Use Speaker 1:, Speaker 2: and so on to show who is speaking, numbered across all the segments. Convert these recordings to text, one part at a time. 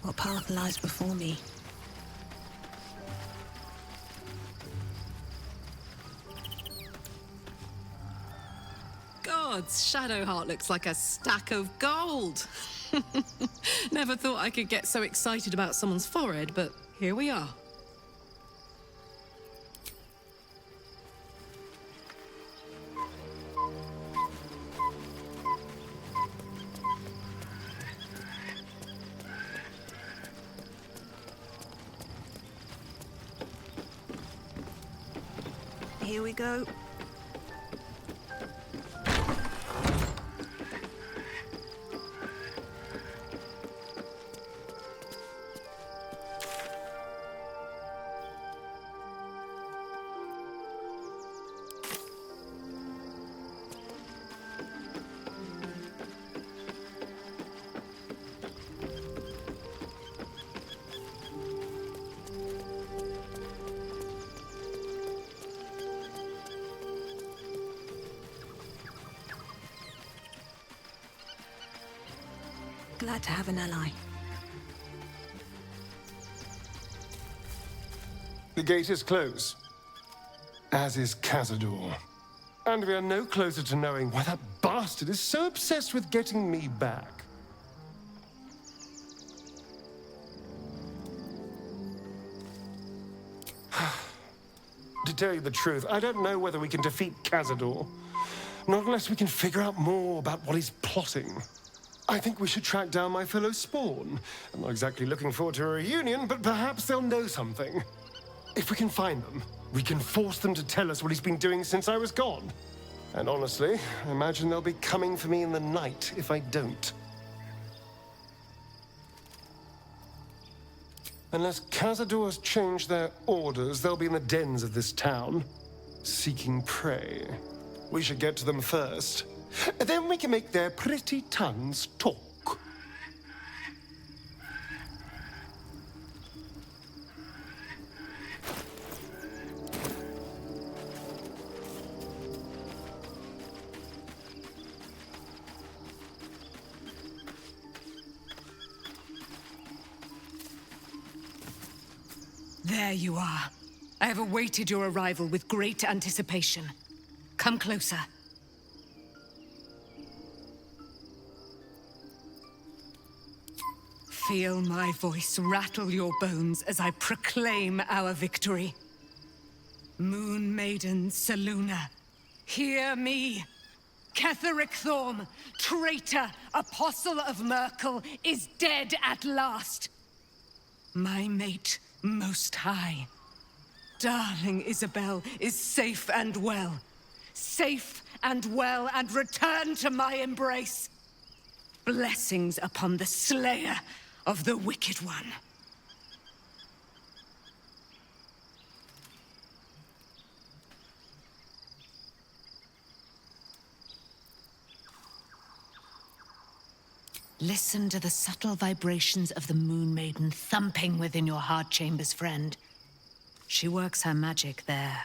Speaker 1: What path lies before me?
Speaker 2: Gods, Shadowheart looks like a stack of gold. Never thought I could get so excited about someone's forehead, but here we are.
Speaker 1: Here we go. Glad to have an ally.
Speaker 3: The gate is closed, as is Cazador. And we are no closer to knowing why that bastard is so obsessed with getting me back. To tell you the truth, I don't know whether we can defeat Cazador. Not unless we can figure out more about what he's plotting. I think we should track down my fellow Spawn. I'm not exactly looking forward to a reunion, but perhaps they'll know something. If we can find them, we can force them to tell us what he's been doing since I was gone. And honestly, I imagine they'll be coming for me in the night if I don't. Unless Cazador has changed their orders, they'll be in the dens of this town, seeking prey. We should get to them first. Then we can make their pretty tongues talk.
Speaker 4: There you are. I have awaited your arrival with great anticipation. Come closer. Feel my voice rattle your bones as I proclaim our victory. Moon Maiden Celaena, hear me. Cleric, traitor, apostle of Merkel, is dead at last. My mate, Most High. Darling Isabel is safe and well. Safe and well, and return to my embrace. Blessings upon the slayer of the Wicked One. Listen to the subtle vibrations of the Moon Maiden thumping within your heart chambers, friend. She works her magic there.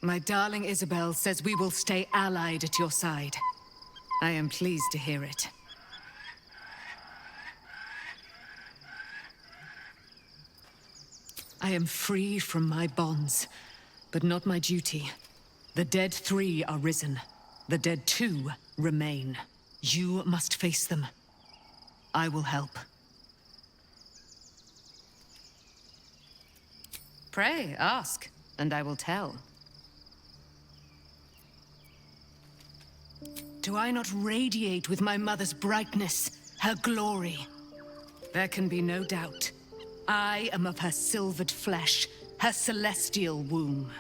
Speaker 4: My darling Isabel says we will stay allied at your side. I am pleased to hear it. I am free from my bonds, but not my duty. The dead 3 are risen. The dead 2 remain. You must face them. I will help. Pray, ask, and I will tell. Do I not radiate with my mother's brightness, her glory? There can be no doubt. I am of her silvered flesh, her celestial womb.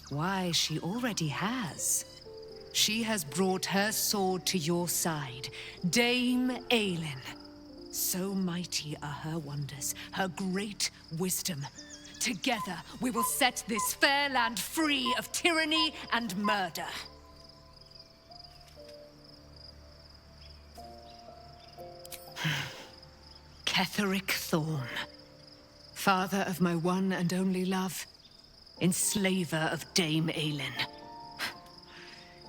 Speaker 4: Why, she already has. She has brought her sword to your side, Dame Aelin. So mighty are her wonders, her great wisdom. Together, we will set this fair land free of tyranny and murder. Cleric Thorn, father of my one and only love, enslaver of Dame Aelin.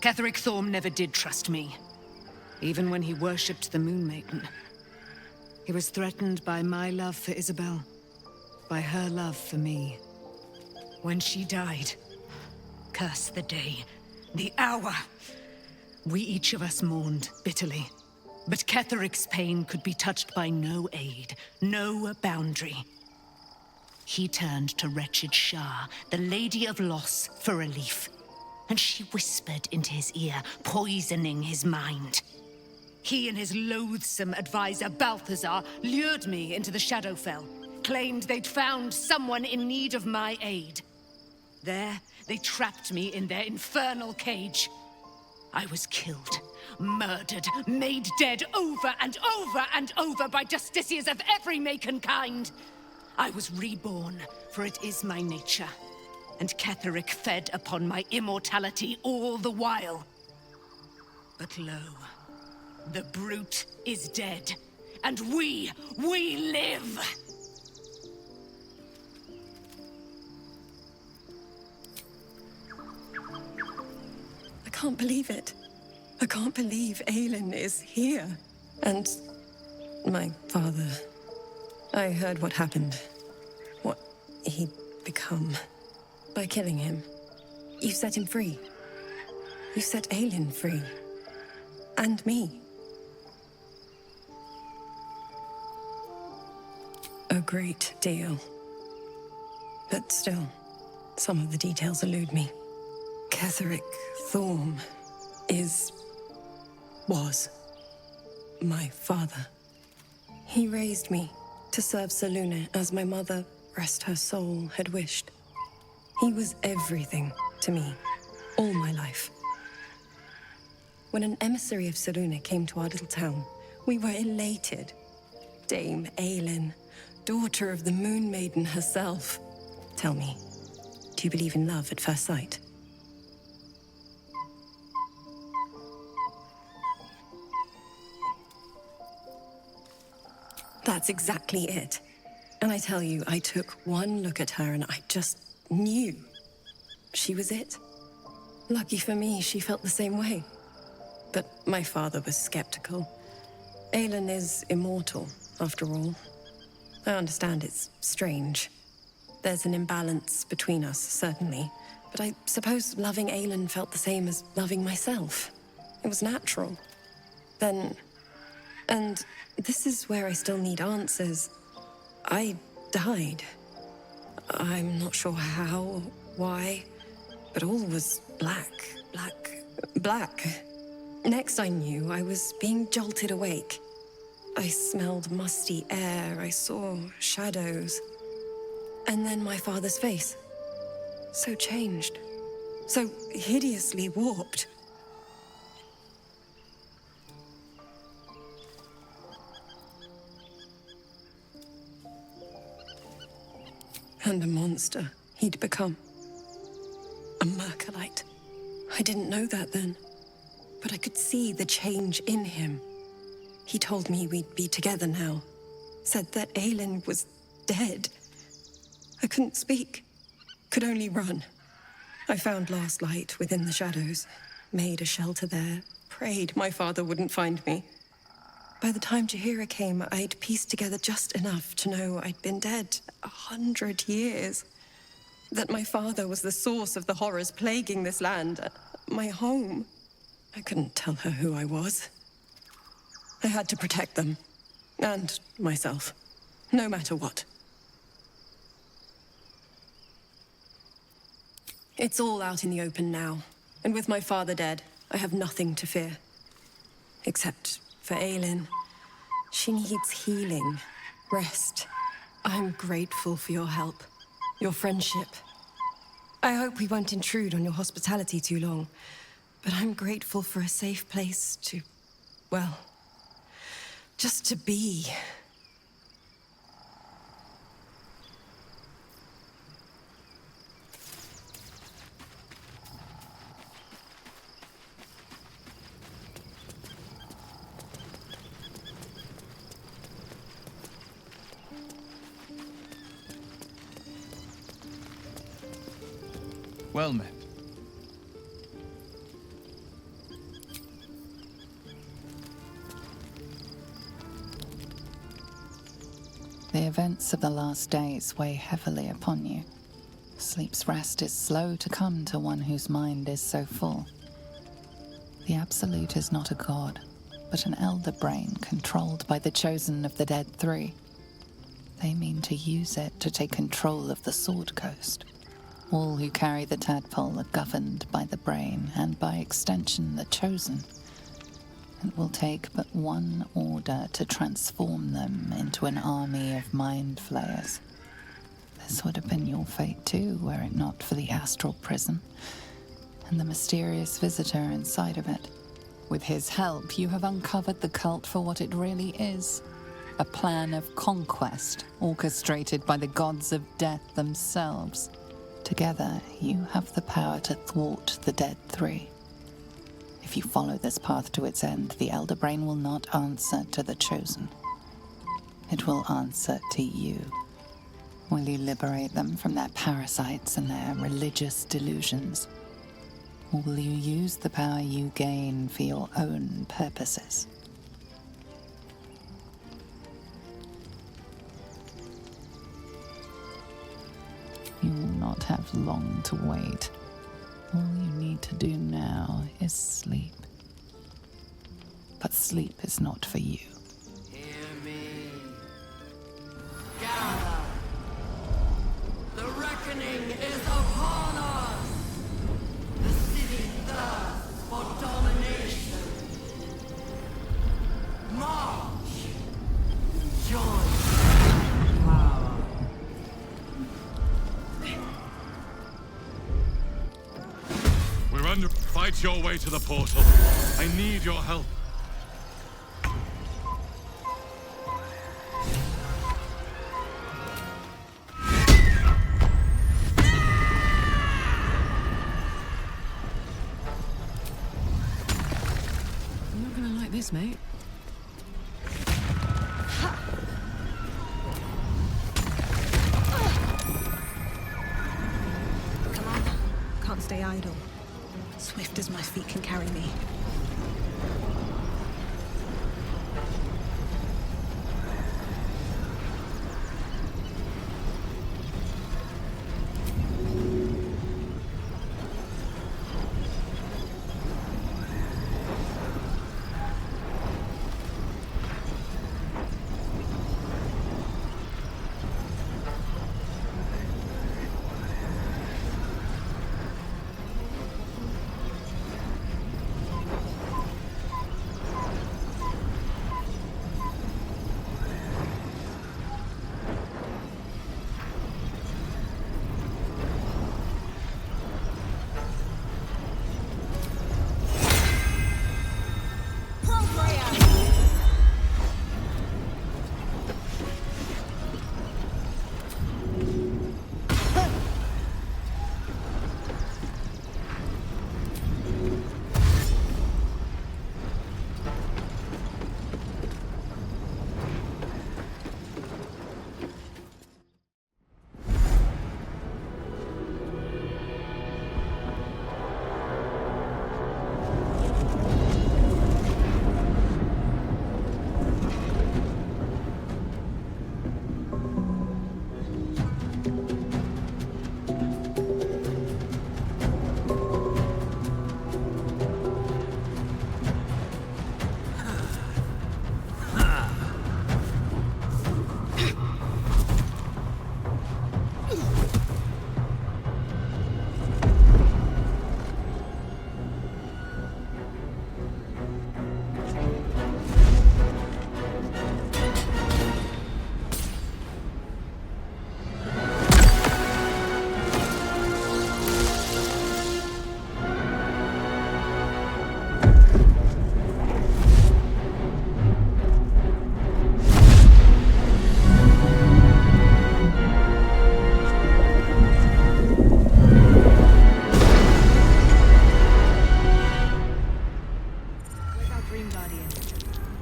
Speaker 4: Cleric Thorn never did trust me. even when he worshipped the Moon Maiden. He was threatened by my love for Isabel, by her love for me. When she died, curse the day, the hour. We each of us mourned bitterly. But Ketheric's pain could be touched by no aid, no boundary. He turned to wretched Shah, the Lady of Loss, for relief. And she whispered into his ear, poisoning his mind. He and his loathsome advisor, Balthazar, lured me into the Shadowfell, claimed they'd found someone in need of my aid. There, they trapped me in their infernal cage. I was killed, murdered, made dead over and over and over by justiciars of every make and kind. I was reborn, for it is my nature. And Ketheric fed upon my immortality all the while. But lo, the brute is dead, and we live!
Speaker 5: I can't believe it. I can't believe Aelin is here. And my father. I heard what happened. What he'd become. By killing him. You set him free. You set Aelin free. And me. A great deal. But still, some of the details elude me. Ketheric Thorm was my father. He raised me to serve Celaena as my mother, rest her soul, had wished. He was everything to me, all my life. When an emissary of Celaena came to our little town, we were elated. Dame Aelin, daughter of the Moon Maiden herself. Tell me, do you believe in love at first sight? That's exactly it. And I tell you, I took one look at her and I just knew she was it. Lucky for me, she felt the same way. But my father was skeptical. Aelin is immortal, after all. I understand it's strange. There's an imbalance between us, certainly. But I suppose loving Aelin felt the same as loving myself. It was natural. Then... And this is where I still need answers. I died. I'm not sure how, why, but all was black. Next I knew, I was being jolted awake. I smelled musty air, I saw shadows. And then my father's face. So changed. So hideously warped. And a monster he'd become. A Mercolite. I didn't know that then. But I could see the change in him. He told me we'd be together now. Said that Aelin was dead. I couldn't speak. Could only run. I found last light within the shadows. Made a shelter there. Prayed my father wouldn't find me. By the time Jaheira came, I'd pieced together just enough to know I'd been dead 100 years. That my father was the source of the horrors plaguing this land, my home. I couldn't tell her who I was. I had to protect them, and myself, no matter what. It's all out in the open now, and with my father dead, I have nothing to fear. Except for Aelin. She needs healing, rest. I'm grateful for your help, your friendship. I hope we won't intrude on your hospitality too long, but I'm grateful for a safe place to, well, just to be.
Speaker 6: Well met.
Speaker 7: events of the last days weigh heavily upon you. Sleep's rest is slow to come to one whose mind is so full. The Absolute is not a god, but an elder brain controlled by the chosen of the Dead Three. They mean to use it to take control of the Sword Coast. All who carry the tadpole are governed by the brain, and by extension the chosen. It will take but one order to transform them into an army of mind flayers. This would have been your fate too, were it not for the astral prison and the mysterious visitor inside of it. With his help, you have uncovered the cult for what it really is. A plan of conquest orchestrated by the gods of death themselves. Together, you have the power to thwart the Dead Three. If you follow this path to its end, the Elder Brain will not answer to the Chosen. It will answer to you. Will you liberate them from their parasites and their religious delusions? Or will you use the power you gain for your own purposes? You will not have long to wait. All you need to do now is sleep. But sleep is not for you.
Speaker 8: Hear me. Gather. The reckoning is upon us. The city thirsts for domination. March. Join. Power.
Speaker 9: We're under. Fight your way to the portal. I need your help.
Speaker 2: You're not gonna like this, mate.
Speaker 1: Come on. Can't stay idle. Swift as my feet can carry me.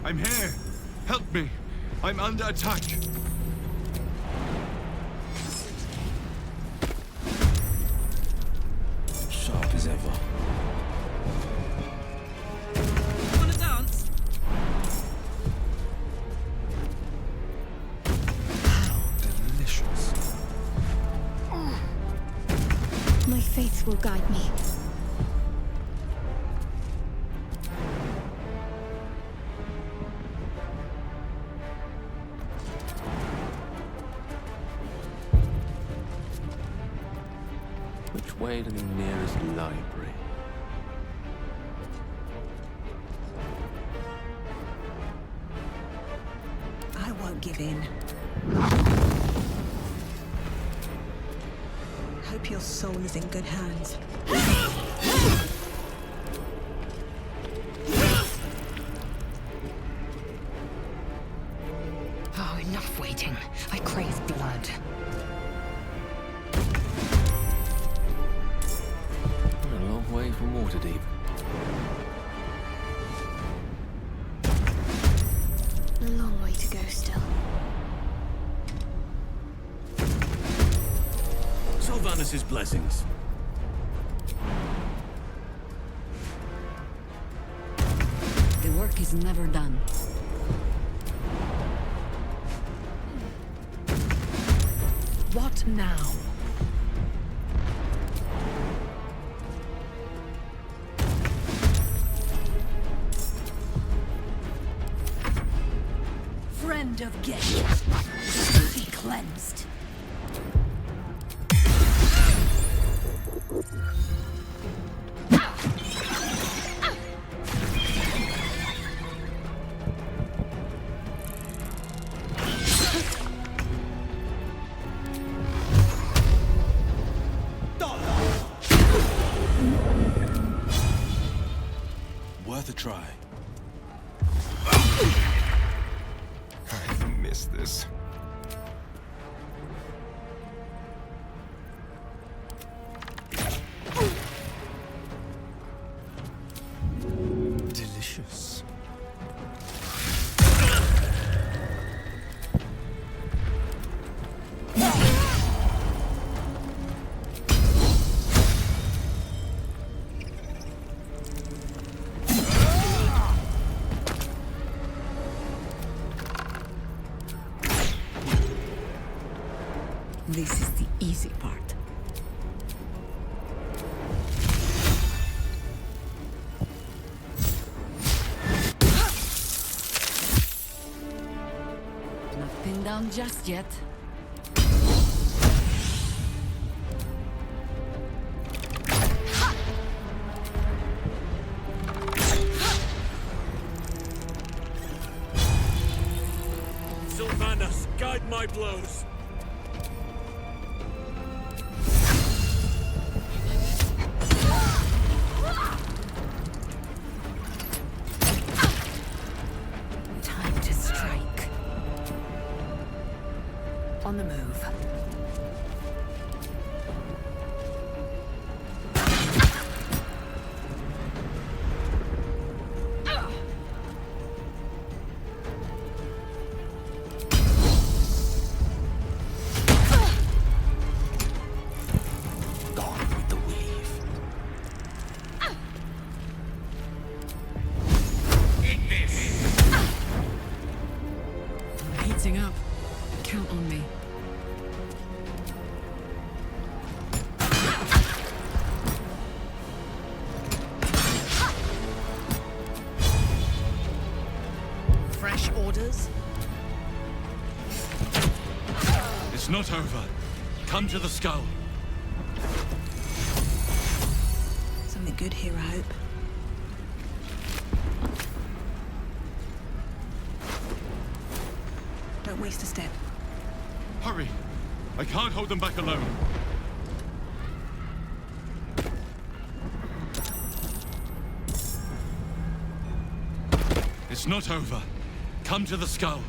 Speaker 9: I'm here. Help me. I'm under attack.
Speaker 8: Sharp as ever.
Speaker 2: Wanna dance?
Speaker 10: truth will guide me.
Speaker 8: Which way to the nearest library?
Speaker 1: I won't give in. Hope your soul is in good hands.
Speaker 4: Oh, enough waiting. I crave blood.
Speaker 8: A long way from Waterdeep.
Speaker 10: A long way to go still.
Speaker 8: Sylvanus' blessings.
Speaker 4: The work is never done. What now? Friend of Gish, be cleansed.
Speaker 8: Worth a try.
Speaker 3: I miss this. Delicious.
Speaker 4: This is the easy part. Not pinned down just yet.
Speaker 8: Sylvanus, guide my blows.
Speaker 4: Time to strike. On the move.
Speaker 8: Gone with the weave.
Speaker 2: I'm heating up. Count on me. Fresh orders?
Speaker 9: It's not over. Come to the skull.
Speaker 1: Something good here, I hope. Don't waste a step.
Speaker 9: Hurry! I can't hold them back alone. It's not over. Come to the skull.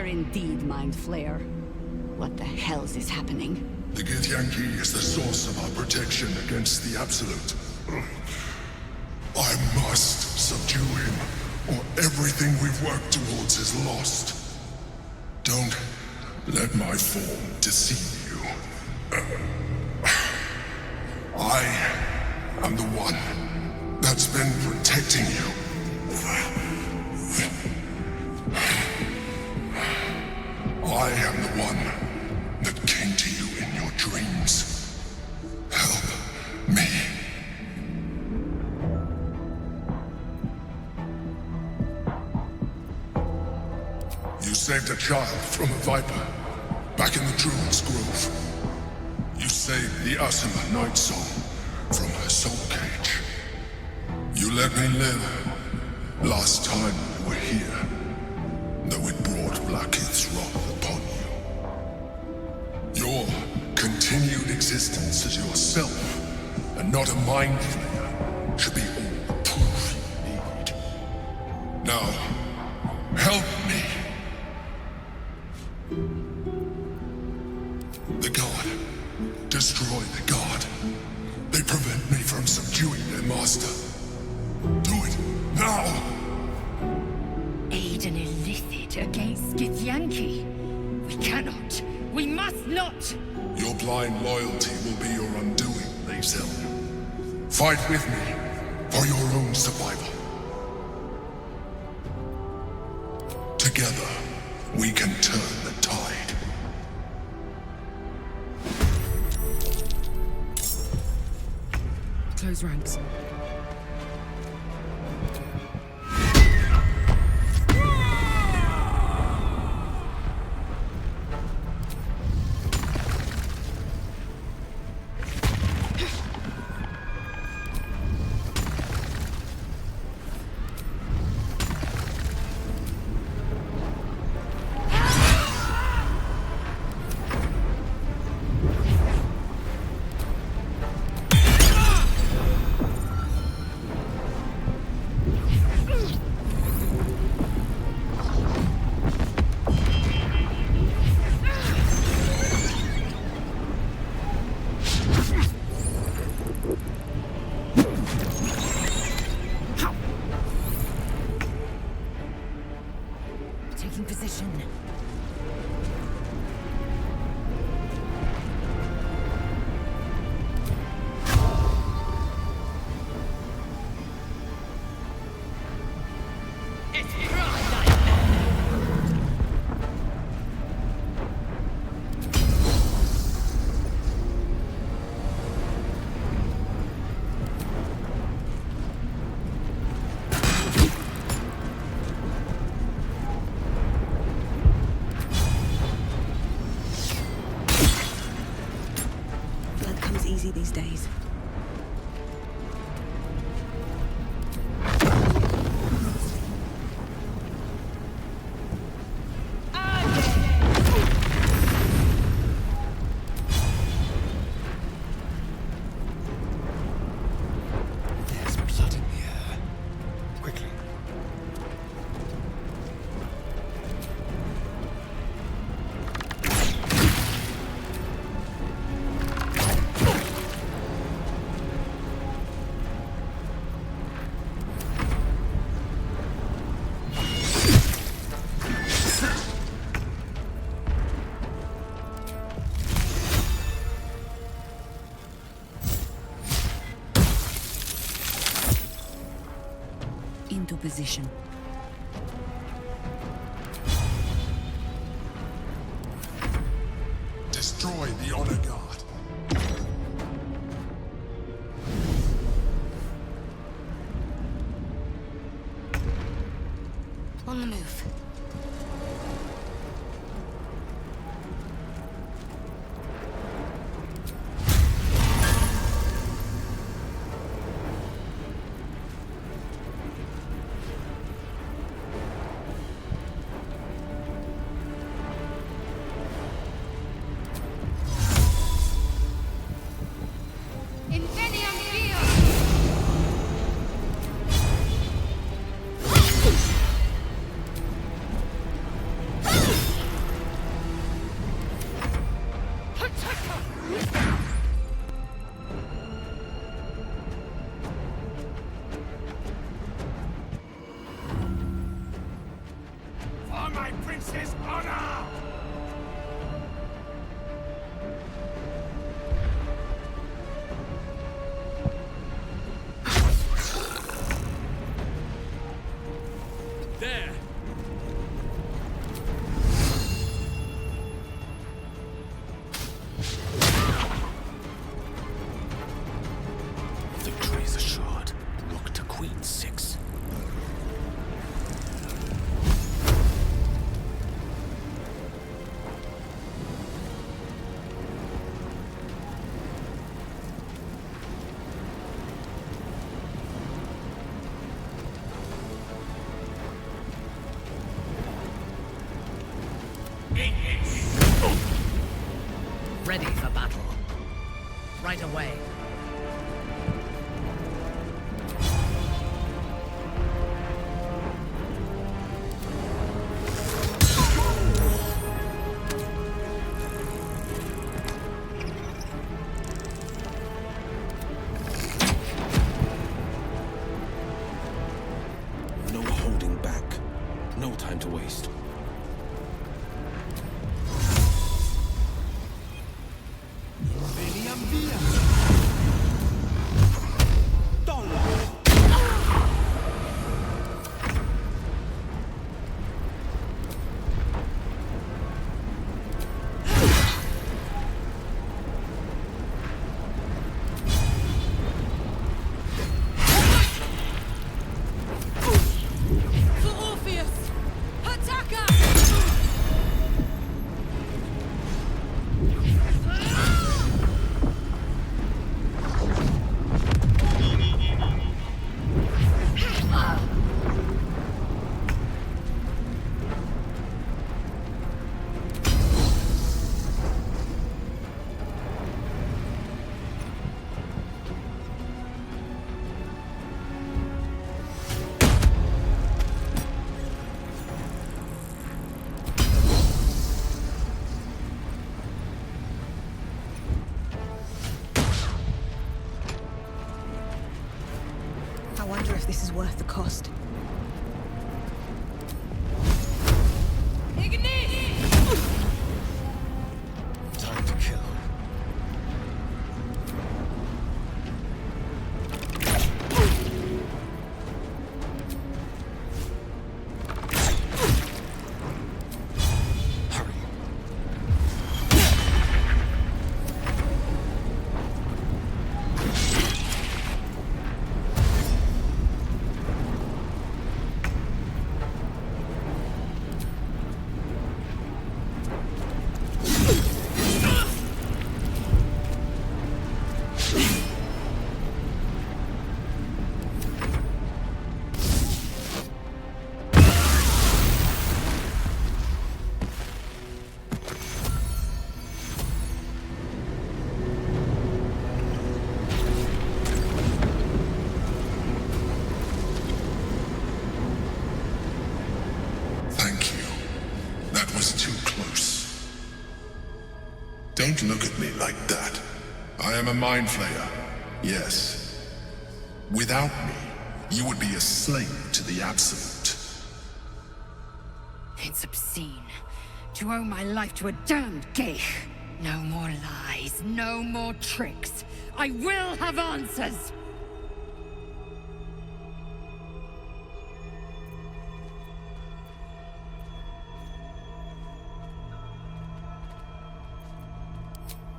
Speaker 4: Lathander indeed, Mind Flayer. What the hell's is happening?
Speaker 11: The Githyanki is the source of our protection against the Absolute. I must subdue him, or everything we've worked towards is lost. Don't let my form deceive you. I am the one that's been protecting you. I am the one that came to you in your dreams. Help me. You saved a child from a viper back in the Druid's Grove. You saved the Asuma Night Song from her soul cage. You let me live last time you were here, though it brought Blackheath's wrath upon you. Your continued existence as yourself, and not a mind flayer, should be all the proof you need. Now, help me. The God. Destroy the God. They prevent me from subduing their master. Do it now!
Speaker 4: Aid an illicit against Githyanki. We cannot. We must not!
Speaker 11: Your blind loyalty will be your undoing, Lae'zel. Fight with me for your own survival. Together, we can turn the tide.
Speaker 2: Close ranks.
Speaker 4: Taking position.
Speaker 1: Easy these days.
Speaker 3: There's blood in the air. Quickly.
Speaker 4: Into position.
Speaker 11: Destroy the Honor Guard.
Speaker 10: On the move.
Speaker 11: For my prince's honor!
Speaker 9: There!
Speaker 8: Victory is assured. Look to Queen 6.
Speaker 12: Ready for battle. Right away.
Speaker 8: No holding back. No time to waste.
Speaker 1: I wonder if this is worth the cost.
Speaker 8: Time to kill. Hurry.
Speaker 11: Thank you. That was too close. Don't look at me like that. I am a mind flayer. Yes. Without me, you would be a slave to the Absolute.
Speaker 4: It's obscene. To owe my life to a damned geich. No more lies, no more tricks. I will have answers!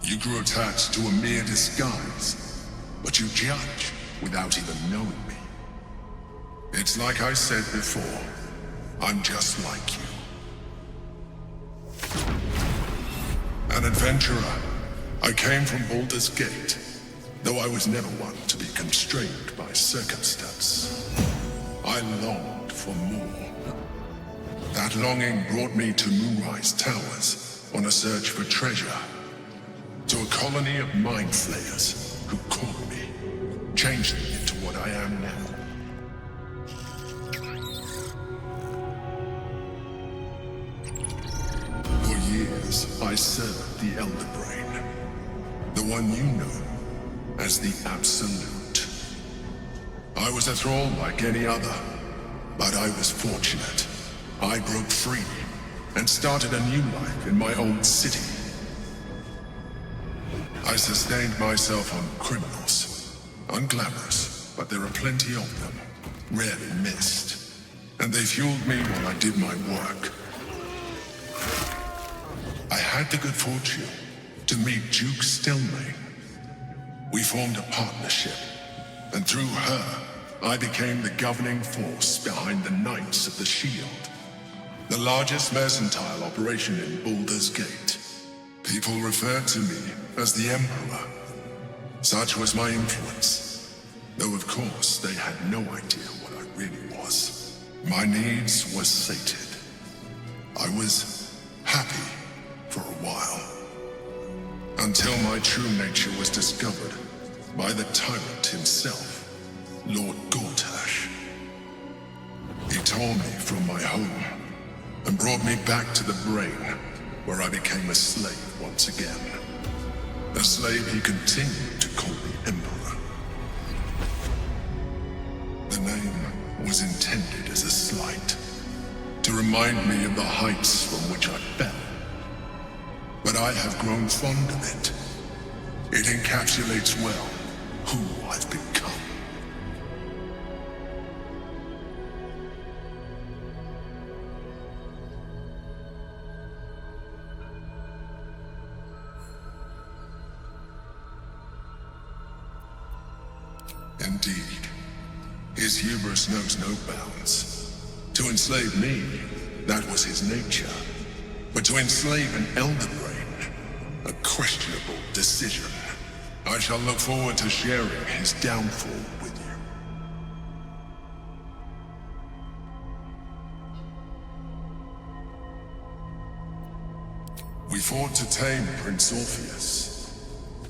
Speaker 11: You grew attached to a mere disguise, but you judge without even knowing me. It's like I said before, I'm just like you. An adventurer. I came from Baldur's Gate, though I was never one to be constrained by circumstance. I longed for more. That longing brought me to Moonrise Towers on a search for treasure. To a colony of mind flayers who caught me, changed me into what I am now. For years, I served the Elder Brain. The one you know as the Absolute. I was a thrall like any other, but I was fortunate. I broke free and started a new life in my old city. I sustained myself on criminals. Unglamorous, but there are plenty of them. Rarely missed. And they fueled me while I did my work. I had the good fortune to meet Duke Stelmane. We formed a partnership, and through her, I became the governing force behind the Knights of the Shield, the largest mercantile operation in Baldur's Gate. People referred to me as the Emperor. Such was my influence, though of course they had no idea what I really was. My needs were sated. I was happy for a while, until my true nature was discovered by the tyrant himself, Lord Gortash. He tore me from my home and brought me back to the brain, where I became a slave once again. A slave he continued to call the Emperor. The name was intended as a slight, to remind me of the heights from which I fell. But I have grown fond of it. It encapsulates well who I've become. Indeed, his hubris knows no bounds. To enslave me, that was his nature. But to enslave an Elder Brain, a questionable decision. I shall look forward to sharing his downfall with you. We fought to tame Prince Orpheus,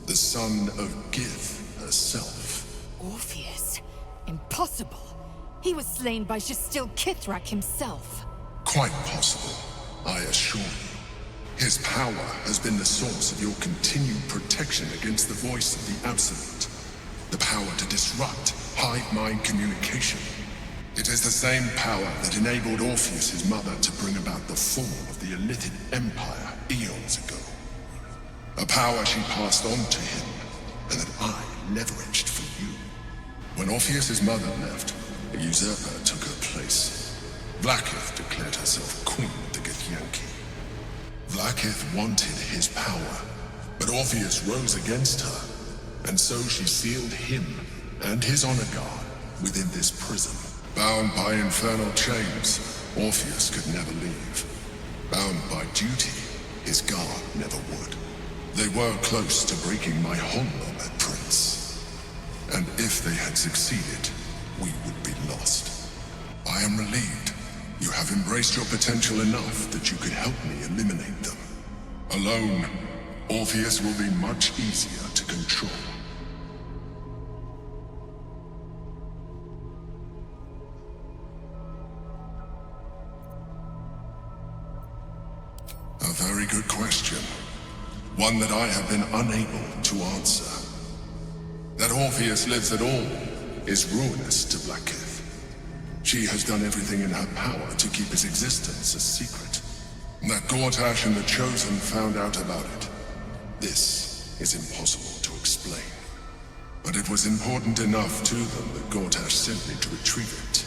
Speaker 11: the son of Gith herself.
Speaker 13: Orpheus? Impossible. He was slain by Justil Kithrak himself.
Speaker 11: Quite possible, I assure you. His power has been the source of your continued protection against the voice of the Absolute. The power to disrupt hive-mind communication. It is the same power that enabled Orpheus's mother to bring about the fall of the Illithid Empire eons ago. A power she passed on to him, and that I leveraged for you. When Orpheus's mother left, a usurper took her place. Vlaakith declared herself queen of the Githyanki. Vlaakith wanted his power, but Orpheus rose against her, and so she sealed him and his honor guard within this prison. Bound by infernal chains, Orpheus could never leave. Bound by duty, his guard never would. They were close to breaking my hold on that prince. And if they had succeeded, we would be lost. I am relieved. You have embraced your potential enough that you could help me eliminate them. Alone, Orpheus will be much easier to control. A very good question. One that I have been unable to answer. That Orpheus lives at all is ruinous to Vlaakith. She has done everything in her power to keep his existence a secret. That Gortash and the Chosen found out about it. This is impossible to explain. But it was important enough to them that Gortash sent me to retrieve it.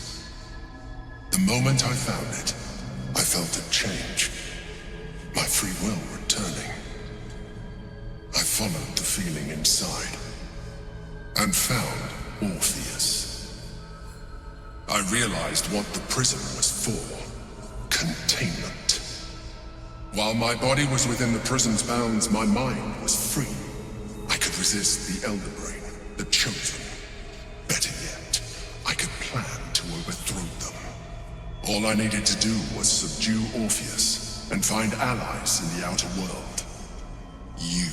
Speaker 11: The moment I found it, I felt a change. My free will returning. I followed the feeling inside, and found Orpheus. I realized what the prison was for. Containment. While my body was within the prison's bounds, my mind was free. I could resist the Elder Brain, the Chosen. Better yet, I could plan to overthrow them. All I needed to do was subdue Orpheus and find allies in the outer world. You.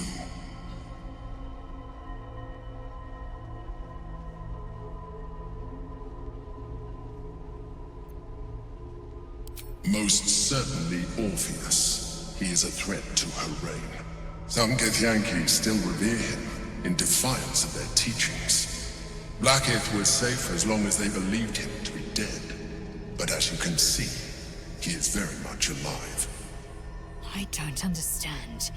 Speaker 11: Most certainly Orpheus. He is a threat to her reign. Some Githyanki still revere him, in defiance of their teachings. Blackith was safe as long as they believed him to be dead. But as you can see, he is very much alive.
Speaker 13: I don't understand.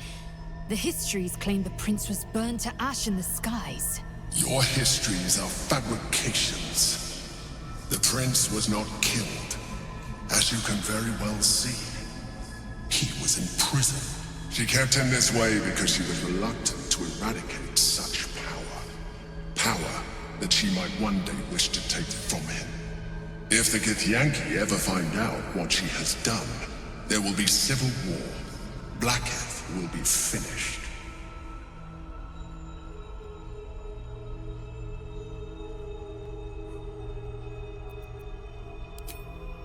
Speaker 13: The histories claim the prince was burned to ash in the skies.
Speaker 11: Your histories are fabrications. The prince was not killed. As you can very well see, he was in prison. She kept him this way because she was reluctant to eradicate such power. Power that she might one day wish to take from him. If the Githyanki ever find out what she has done, there will be civil war. Blackith will be finished.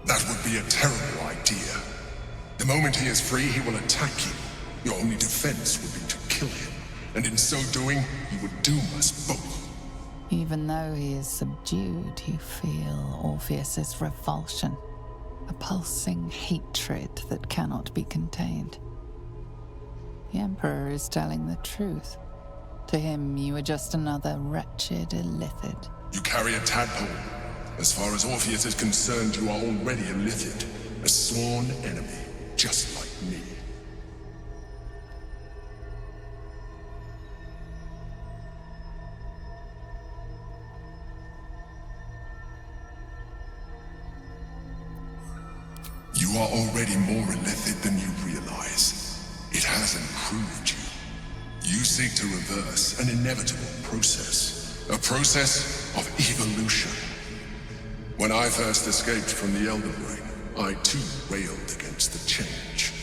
Speaker 11: That would be a terrible idea. The moment he is free, he will attack you. Your only defense would be to kill him, and in so doing, he would doom us both.
Speaker 7: Even though he is subdued, you feel Orpheus's revulsion, a pulsing hatred that cannot be contained. The Emperor is telling the truth. To him, you are just another wretched illithid.
Speaker 11: You carry a tadpole. As far as Orpheus is concerned, you are already a Lithid, a sworn enemy, just like me. You are already more Lithid than you realize. It has improved you. You seek to reverse an inevitable process, a process of evolution. When I first escaped from the Elder Brain, I too railed against the change.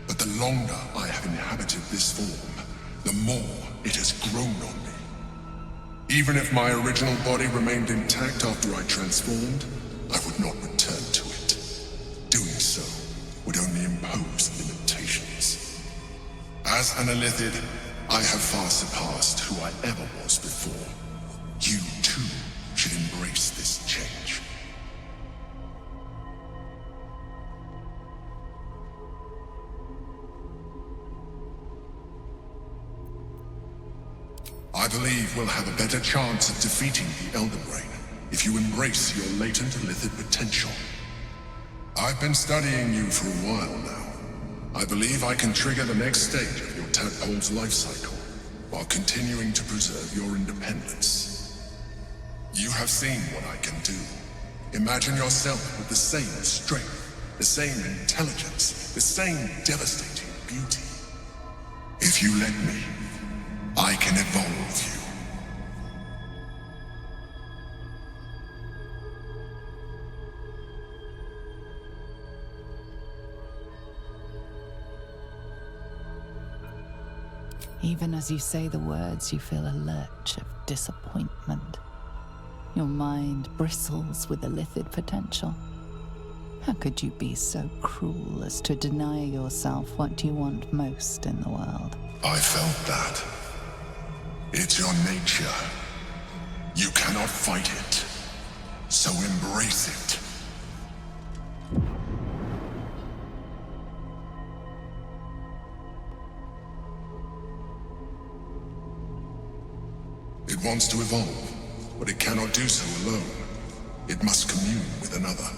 Speaker 11: But the longer I have inhabited this form, the more it has grown on me. Even if my original body remained intact after I transformed, I would not return to it. Doing so would only impose limitations. As an Illithid, I have far surpassed who I ever was before. You too should embrace this change. I believe we'll have a better chance of defeating the Elder Brain if you embrace your latent Illithid potential. I've been studying you for a while now. I believe I can trigger the next stage of your tadpole's life cycle, while continuing to preserve your independence. You have seen what I can do. Imagine yourself with the same strength, the same intelligence, the same devastating beauty. If you let me, I can evolve you.
Speaker 7: Even as you say the words, you feel a lurch of disappointment. Your mind bristles with Illithid potential. How could you be so cruel as to deny yourself what you want most in the world?
Speaker 11: I felt that. It's your nature. You cannot fight it. So embrace it. It wants to evolve, but it cannot do so alone. It must commune with another.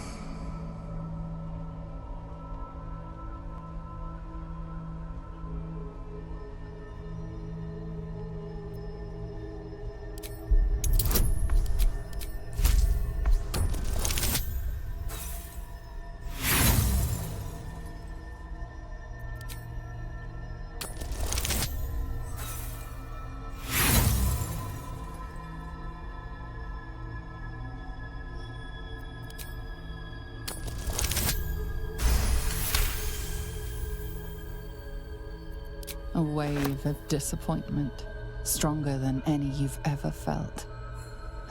Speaker 7: A wave of disappointment, stronger than any you've ever felt.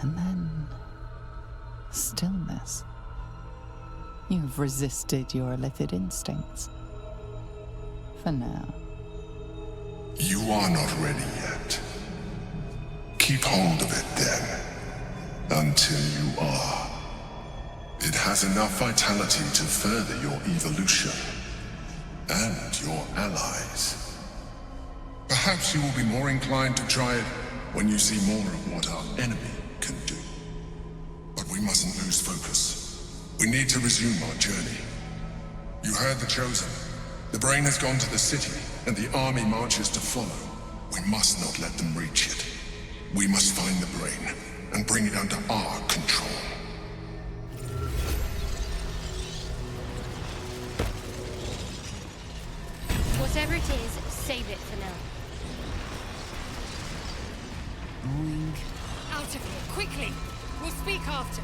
Speaker 7: And then stillness. You've resisted your Illithid instincts. For now.
Speaker 11: You are not ready yet. Keep hold of it then, until you are. It has enough vitality to further your evolution, and your allies. Perhaps you will be more inclined to try it when you see more of what our enemy can do. But we mustn't lose focus. We need to resume our journey. You heard the Chosen. The brain has gone to the city, and the army marches to follow. We must not let them reach it. We must find the brain, and bring it under our control.
Speaker 10: Whatever it is, save it for now.
Speaker 13: Out of here, quickly! We'll speak after.